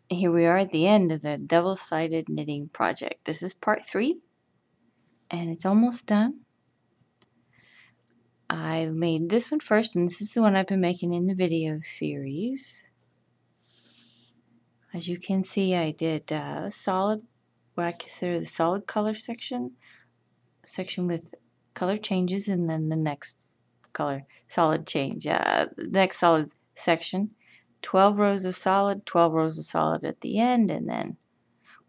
here we are at the end of the double-sided knitting project. This is part 3, and it's almost done. I made this one first, and this is the one I've been making in the video series. As you can see, I did solid, what I consider the solid color section with color changes, and then the next color solid change. The next solid section, 12 rows of solid, 12 rows of solid at the end, and then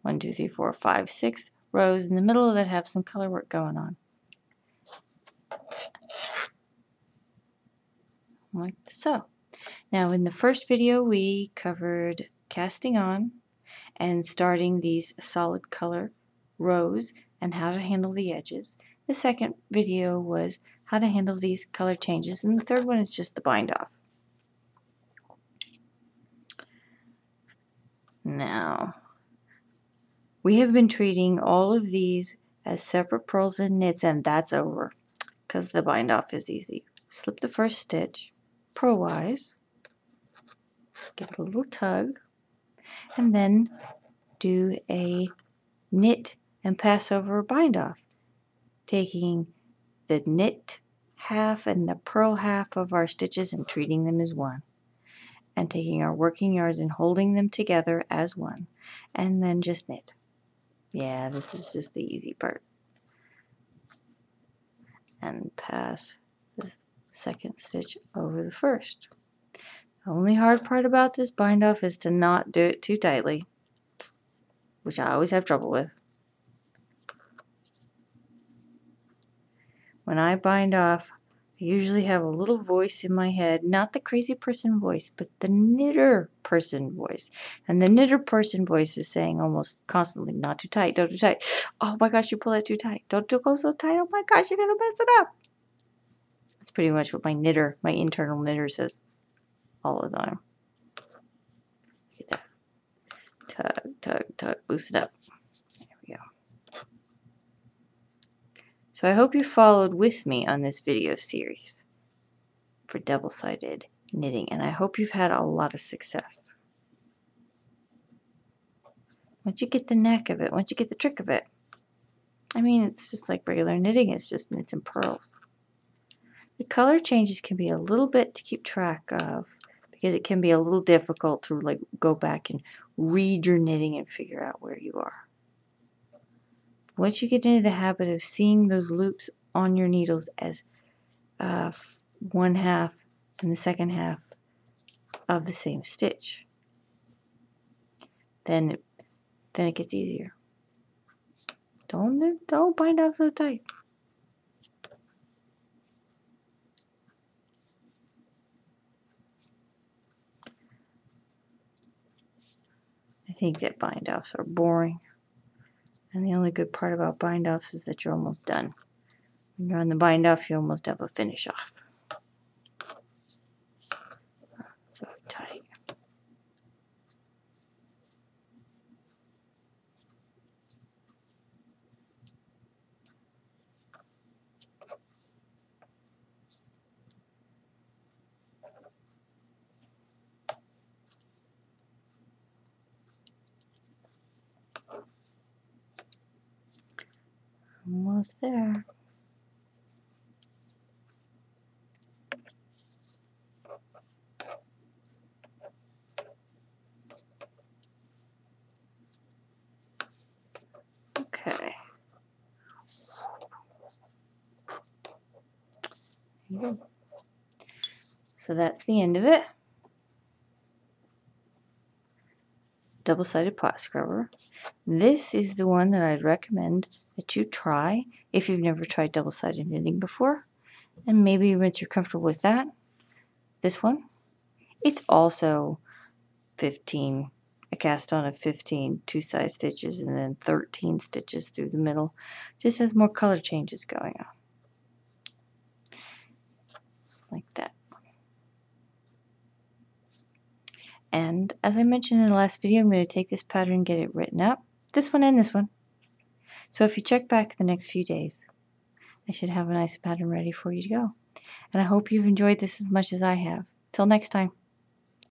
1, 2, 3, 4, 5, 6 rows in the middle that have some color work going on. Like so. Now in the first video we covered casting on and starting these solid color rows and how to handle the edges. The second video was how to handle these color changes, and the third one is just the bind off. Now, we have been treating all of these as separate purls and knits, and that's over because the bind off is easy. Slip the first stitch purlwise, give it a little tug, and then do a knit and pass over a bind off, taking the knit half and the purl half of our stitches and treating them as one, and taking our working yarns and holding them together as one, and then just knit. Yeah, this is just the easy part. And pass the second stitch over the first. The only hard part about this bind off is to not do it too tightly, which I always have trouble with. When I bind off, I usually have a little voice in my head, not the crazy person voice, but the knitter person voice. And the knitter person voice is saying almost constantly, not too tight, don't too tight. Oh my gosh, you pull it too tight. Don't go so tight. Oh my gosh, you're going to mess it up. That's pretty much what my internal knitter says all the time. Look at that. Tug, tug, tug, loosen up. There we go. So I hope you followed with me on this video series for double-sided knitting, and I hope you've had a lot of success. Once you get the knack of it, once you get the trick of it, I mean, it's just like regular knitting, it's just knits and purls. The color changes can be a little bit to keep track of, because it can be a little difficult to like go back and read your knitting and figure out where you are. Once you get into the habit of seeing those loops on your needles as one half and the second half of the same stitch, then it gets easier. Don't bind off so tight. I think that bind offs are boring. And the only good part about bind offs is that you're almost done. When you're on the bind off, you almost have a finish off. So tight. Almost there. Okay. So that's the end of it. Double-sided pot scrubber. This is the one that I'd recommend that you try if you've never tried double-sided knitting before, and maybe once you're comfortable with that, this one. It's also 15, a cast on of 15 two-side stitches and then 13 stitches through the middle. Just has more color changes going on. Like that. And as I mentioned in the last video, I'm going to take this pattern and get it written up. This one and this one. So if you check back the next few days, I should have a nice pattern ready for you to go. And I hope you've enjoyed this as much as I have. Till next time.